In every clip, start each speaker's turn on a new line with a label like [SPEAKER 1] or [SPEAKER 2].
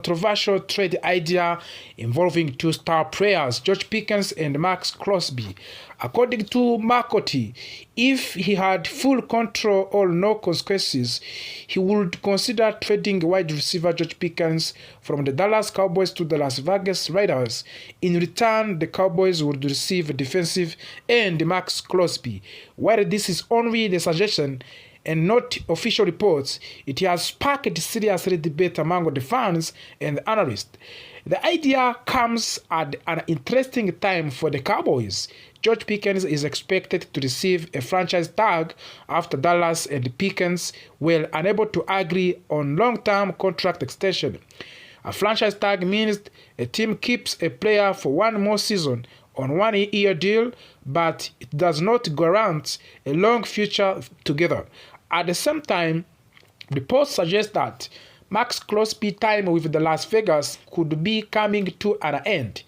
[SPEAKER 1] controversial trade idea involving two star players, George Pickens and Maxx Crosby. According to McCourty, if he had full control or no consequences, he would consider trading wide receiver George Pickens from the Dallas Cowboys to the Las Vegas Raiders. In return, the Cowboys would receive defensive end Maxx Crosby. While this is only the suggestion and not official reports, it has sparked serious debate among the fans and analysts. The idea comes at an interesting time for the Cowboys. George Pickens is expected to receive a franchise tag after Dallas and Pickens were unable to agree on long-term contract extension. A franchise tag means a team keeps a player for one more season on one-year deal, but it does not guarantee a long future together. At the same time, reports suggest that Maxx Crosby's time with the Las Vegas could be coming to an end.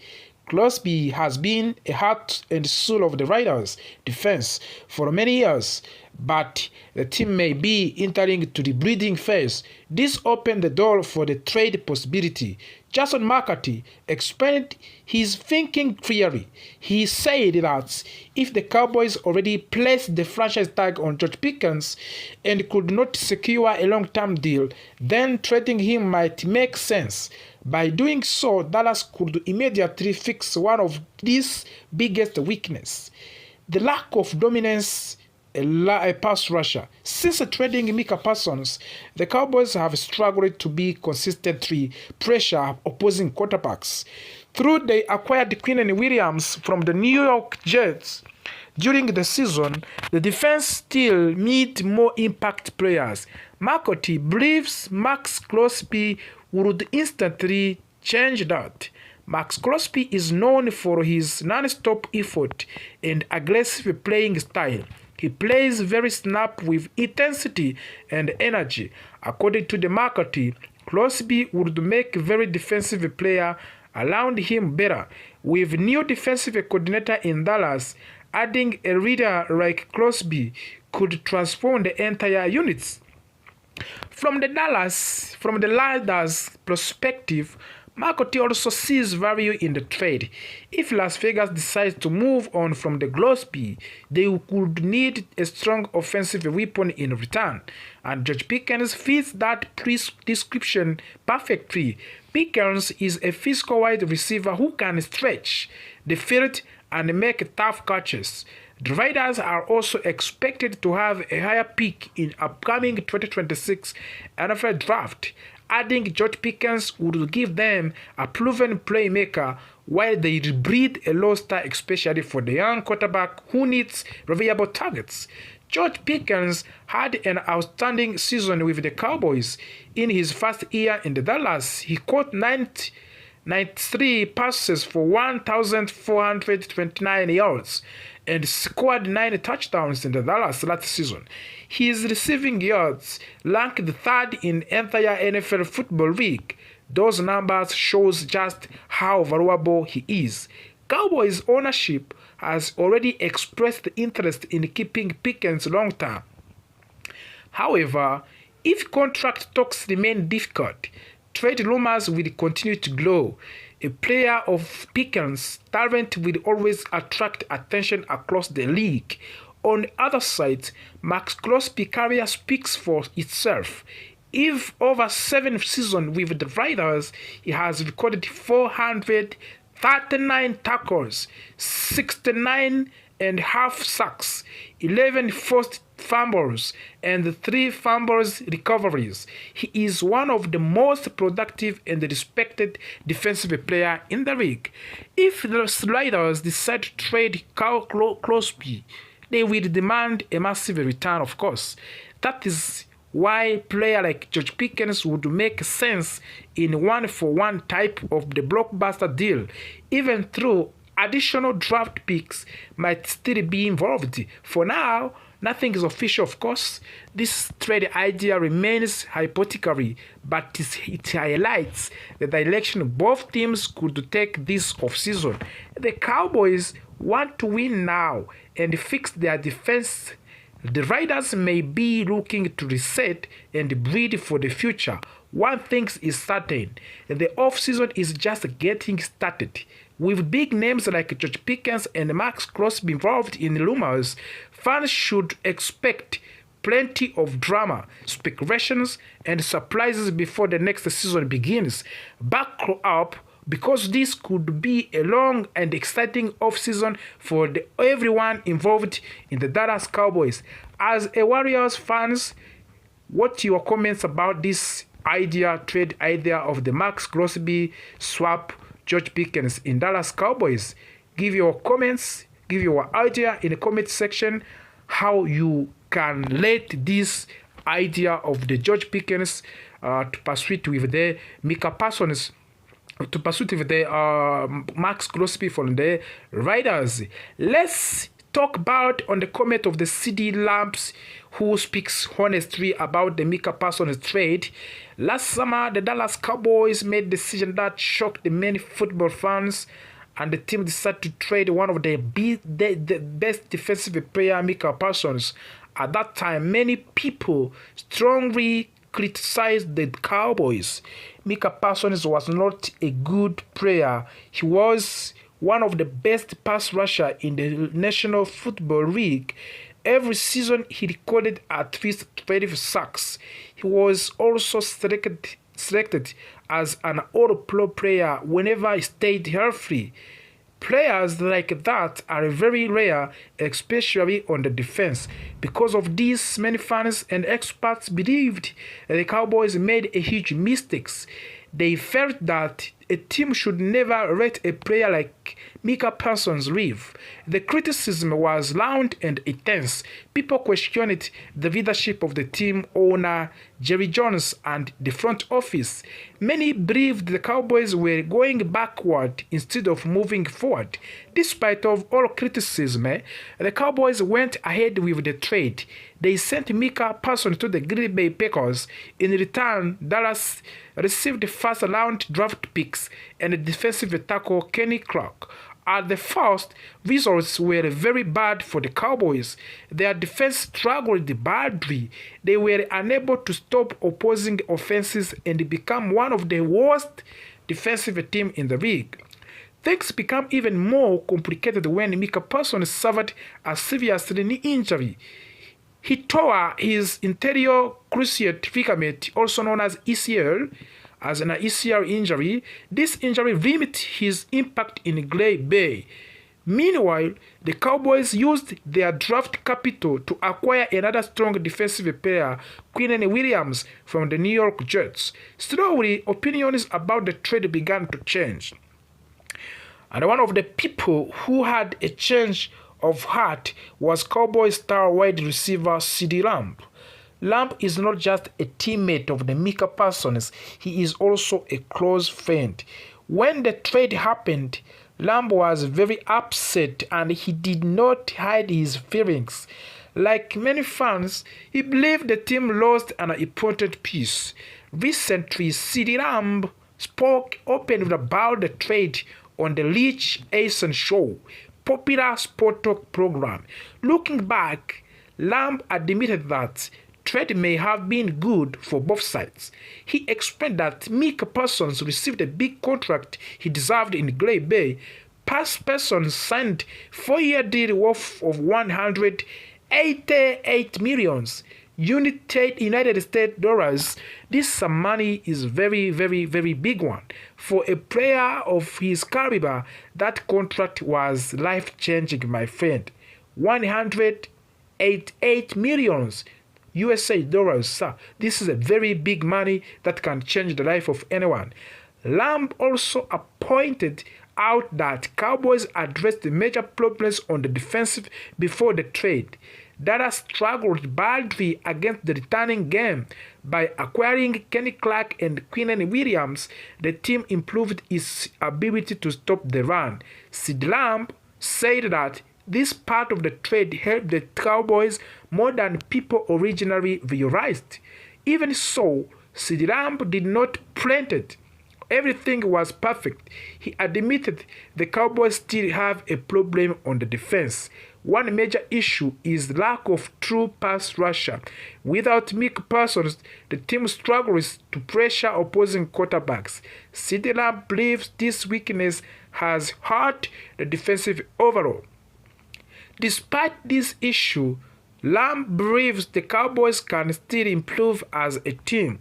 [SPEAKER 1] Crosby has been a heart and soul of the Raiders' defense for many years, but the team may be entering to the breeding phase. This opened the door for the trade possibility. Jason McCarthy explained his thinking clearly. He said that if the Cowboys already placed the franchise tag on George Pickens and could not secure a long-term deal, then trading him might make sense. By doing so, Dallas could immediately fix one of these biggest weaknesses: the lack of dominance a pass rusher. Since trading Micah Parsons, the Cowboys have struggled to be consistently pressure opposing quarterbacks. Through they acquired Quinnen Williams from the New York Jets during the season, the defense still need more impact players. McCourty believes Maxx Crosby would instantly change that. Maxx Crosby is known for his non-stop effort and aggressive playing style. He plays very snap with intensity and energy. According to the McCourty, Crosby would make a very defensive player around him better. With new defensive coordinator in Dallas, adding a leader like Crosby could transform the entire units. From the Raiders' perspective, McCourty also sees value in the trade. If Las Vegas decides to move on from the Crosby, they could need a strong offensive weapon in return, and George Pickens fits that description perfectly. Pickens is a physical wide receiver who can stretch the field and make tough catches. The Raiders are also expected to have a higher pick in upcoming 2026 NFL draft. Adding George Pickens would give them a proven playmaker while they breed a low star, especially for the young quarterback who needs reliable targets. George Pickens had an outstanding season with the Cowboys. In his first year in the Dallas, he caught 93 passes for 1,429 yards and scored 9 touchdowns in the Dallas last season. His receiving yards ranked third in entire NFL football league. Those numbers shows just how valuable he is. Cowboys ownership has already expressed interest in keeping Pickens long term. However, if contract talks remain difficult, trade rumors will continue to grow. A player of Pickens' talent will always attract attention across the league. On the other side, Maxx Crosby's career speaks for itself. If over 7 seasons with the Raiders, he has recorded 439 tackles, 69 and half sacks, 11 forced fumbles, and 3 fumbles recoveries. He is one of the most productive and respected defensive players in the league. If the Raiders decide to trade Crosby, they will demand a massive return, of course. That is why a player like George Pickens would make sense in one-for-one type of the blockbuster deal, even though additional draft picks might still be involved. For now, nothing is official, of course. This trade idea remains hypothetical, but it highlights the direction both teams could take this offseason. The Cowboys want to win now and fix their defense. The Raiders may be looking to reset and breed for the future, one thing is certain: the offseason is just getting started. With big names like George Pickens and Maxx Crosby involved in rumors, fans should expect plenty of drama, speculations, and surprises before the next season begins. Buckle up, because this could be a long and exciting offseason for everyone involved in the Dallas Cowboys. As a Warriors fans, what your comments about this trade idea of the Maxx Crosby swap George Pickens in Dallas Cowboys? Give your comments, give your idea in the comment section how you can let this idea of the George Pickens to pursue with the Micah Parsons, to pursue with the Maxx Crosby from the Raiders. Let's talk about on the comment of the CD Lamps, who speaks honestly about the Micah Parsons trade. Last summer, the Dallas Cowboys made a decision that shocked the many football fans, and the team decided to trade one of the best defensive player, Micah Parsons. At that time, many people strongly criticized the Cowboys. Micah Parsons was not a good player. He was one of the best pass rusher in the National Football League. Every season, he recorded at least 12 sacks. He was also selected as an All-Pro player whenever he stayed healthy. Players like that are very rare, especially on the defense. Because of this, many fans and experts believed the Cowboys made a huge mistakes. They felt that a team should never let a player like Micah Parsons leave. The criticism was loud and intense. People questioned the leadership of the team owner, Jerry Jones, and the front office. Many believed the Cowboys were going backward instead of moving forward. Despite of all criticism, the Cowboys went ahead with the trade. They sent Micah Parsons to the Green Bay Packers. In return, Dallas received first-round draft picks and defensive tackle Kenny Clark. At the first, results were very bad for the Cowboys. Their defense struggled badly. They were unable to stop opposing offenses and become one of the worst defensive teams in the league. Things became even more complicated when Micah Parsons suffered a serious knee injury. He tore his anterior cruciate ligament, also known as ACL, as an ACL injury. This injury limited his impact in Green Bay. Meanwhile, the Cowboys used their draft capital to acquire another strong defensive player, Quinnen Williams, from the New York Jets. Slowly, opinions about the trade began to change. And one of the people who had a change of heart was Cowboys star wide receiver CD Lamb. Lamb is not just a teammate of the Micah Parsons, he is also a close friend. When the trade happened, Lamb was very upset and he did not hide his feelings. Like many fans, he believed the team lost an important piece. Recently, CD Lamb spoke openly about the trade on the Rich Eisen Show, popular sport talk program. Looking back, Lamb admitted that trade may have been good for both sides. He explained that Micah Parsons received a big contract he deserved in Green Bay. Parsons signed a 4-year deal worth of $188 million United States dollars. This money is very, very, very big one. For a player of his caliber, that contract was life-changing, my friend. $188 million USA dollars, sir. This is a very big money that can change the life of anyone. Lamb also pointed out that Cowboys addressed the major problems on the defensive before the trade. Dallas struggled badly against the returning game. By acquiring Kenny Clark and Quinnen Williams, the team improved its ability to stop the run. Sid Lamb said that this part of the trade helped the Cowboys more than people originally realized. Even so, Sid Lamb did not pretend everything was perfect. He admitted the Cowboys still have a problem on the defense. one major issue is lack of true pass rusher. Without Mick Parsons, the team struggles to pressure opposing quarterbacks. CeeDee Lamb believes this weakness has hurt the defensive overall. Despite this issue, Lamb believes the Cowboys can still improve as a team.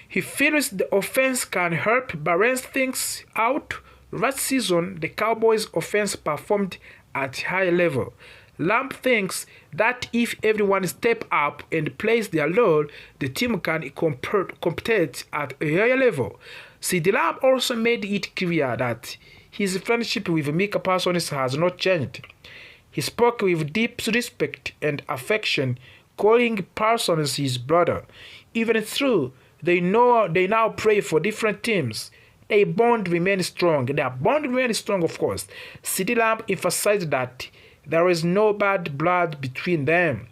[SPEAKER 1] He feels the offense can help balance things out. Last season, the Cowboys' offense performed at high level. Lamb thinks that if everyone steps up and plays their role, the team can compete at a higher level. CeeDee Lamb also made it clear that his friendship with Micah Parsons has not changed. He spoke with deep respect and affection, calling Parsons his brother. Even though they now play for different teams, their bond remains strong. Their bond remains strong, of course. CeeDee Lamb emphasized that there is no bad blood between them.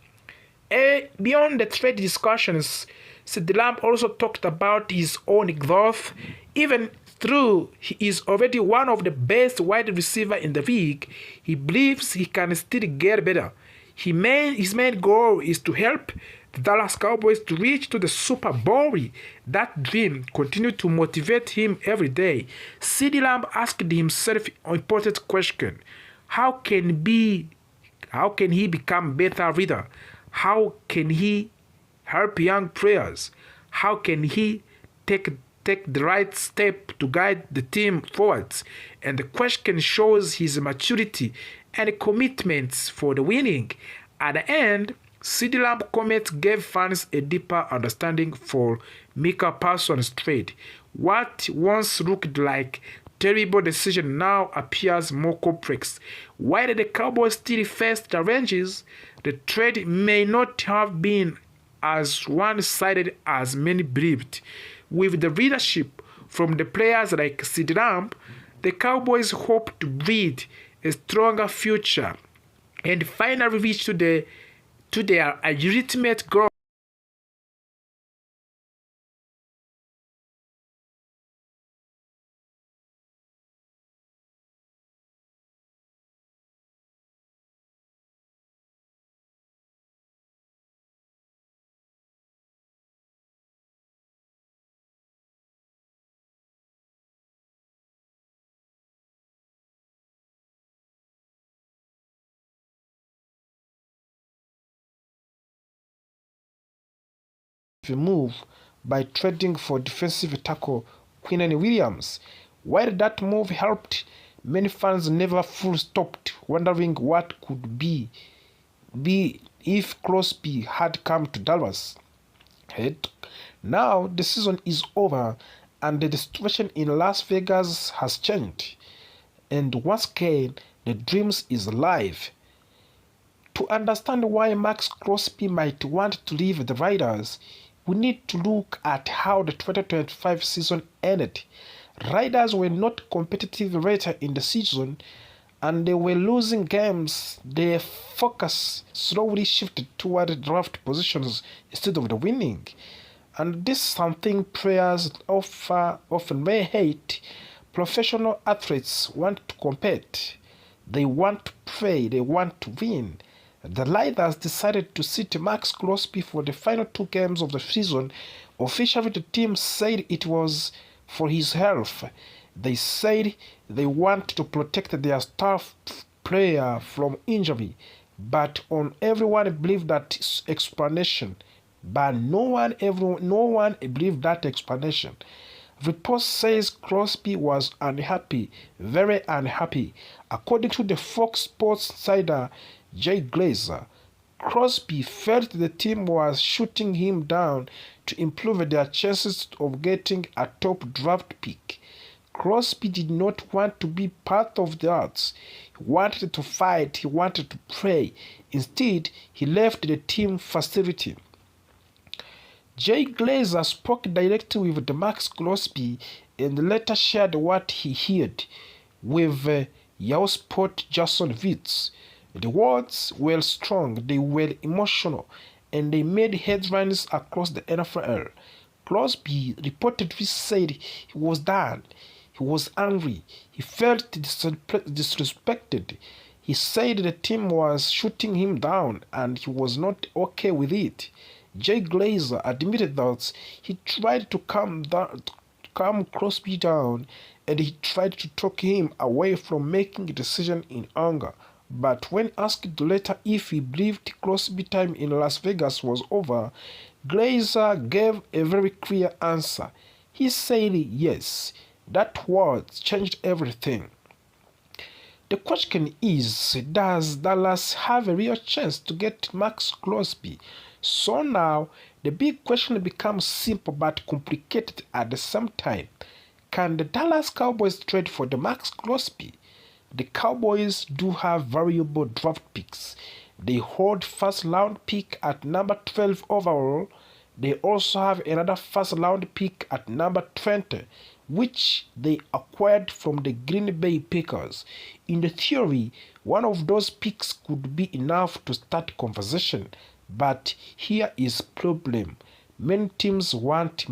[SPEAKER 1] Beyond the trade discussions, CeeDee Lamb also talked about his own growth. Even though he is already one of the best wide receivers in the league, he believes he can still get better. His main goal is to help the Dallas Cowboys to reach to the Super Bowl. That dream continues to motivate him every day. CeeDee Lamb asked himself an important question. How can he become better leader? How can he help young players? How can he take the right step to guide the team forwards? And the question shows his maturity and commitments for the winning. At the end, CeeDee Lamb comments gave fans a deeper understanding for Micah Parsons' trade. What once looked like terrible decision now appears more complex. While the Cowboys still face challenges, the trade may not have been as one-sided as many believed. With the leadership from the players like CeeDee Lamb, the Cowboys hope to build a stronger future and finally reach to their ultimate goal. Move by trading for defensive tackle Quinnen Williams. While that move helped, many fans never fully stopped wondering what could be if Crosby had come to Dallas. Now the season is over and the situation in Las Vegas has changed. And once again, the dreams is alive. To understand why Maxx Crosby might want to leave the Raiders, we need to look at how the 2025 season ended. Raiders were not competitive later in the season and they were losing games. Their focus slowly shifted toward draft positions instead of the winning. And this is something players often may hate. Professional athletes want to compete. They want to play. They want to win. The Raiders decided to sit Maxx Crosby for the final 2 games of the season. Officially, the team said it was for his health. They said they want to protect their star player from injury, but everyone believed that explanation. But no one believed that explanation. Reports says Crosby was unhappy, very unhappy. According to the Fox Sports insider Jay Glazer, Crosby felt the team was shooting him down to improve their chances of getting a top draft pick. Crosby did not want to be part of that. He wanted to fight, he wanted to play. Instead, he left the team facility. Jay Glazer spoke directly with Maxx Crosby and later shared what he heard with Yahoo Sport Jason Vitz. The words were strong, they were emotional, and they made headlines across the NFL. Crosby reportedly said he was done. He was angry. He felt disrespected. He said the team was shooting him down and he was not okay with it. Jay Glazer admitted that he tried to calm Crosby down and he tried to talk him away from making a decision in anger. But when asked later if he believed Crosby's time in Las Vegas was over, Glazer gave a very clear answer. He said yes, that word changed everything. The question is, does Dallas have a real chance to get Maxx Crosby? So now, the big question becomes simple but complicated at the same time. Can the Dallas Cowboys trade for the Maxx Crosby? The Cowboys do have valuable draft picks. They hold first-round pick at number 12 overall. They also have another first-round pick at number 20, which they acquired from the Green Bay Packers. In the theory, one of those picks could be enough to start conversation, but here is problem. Many teams want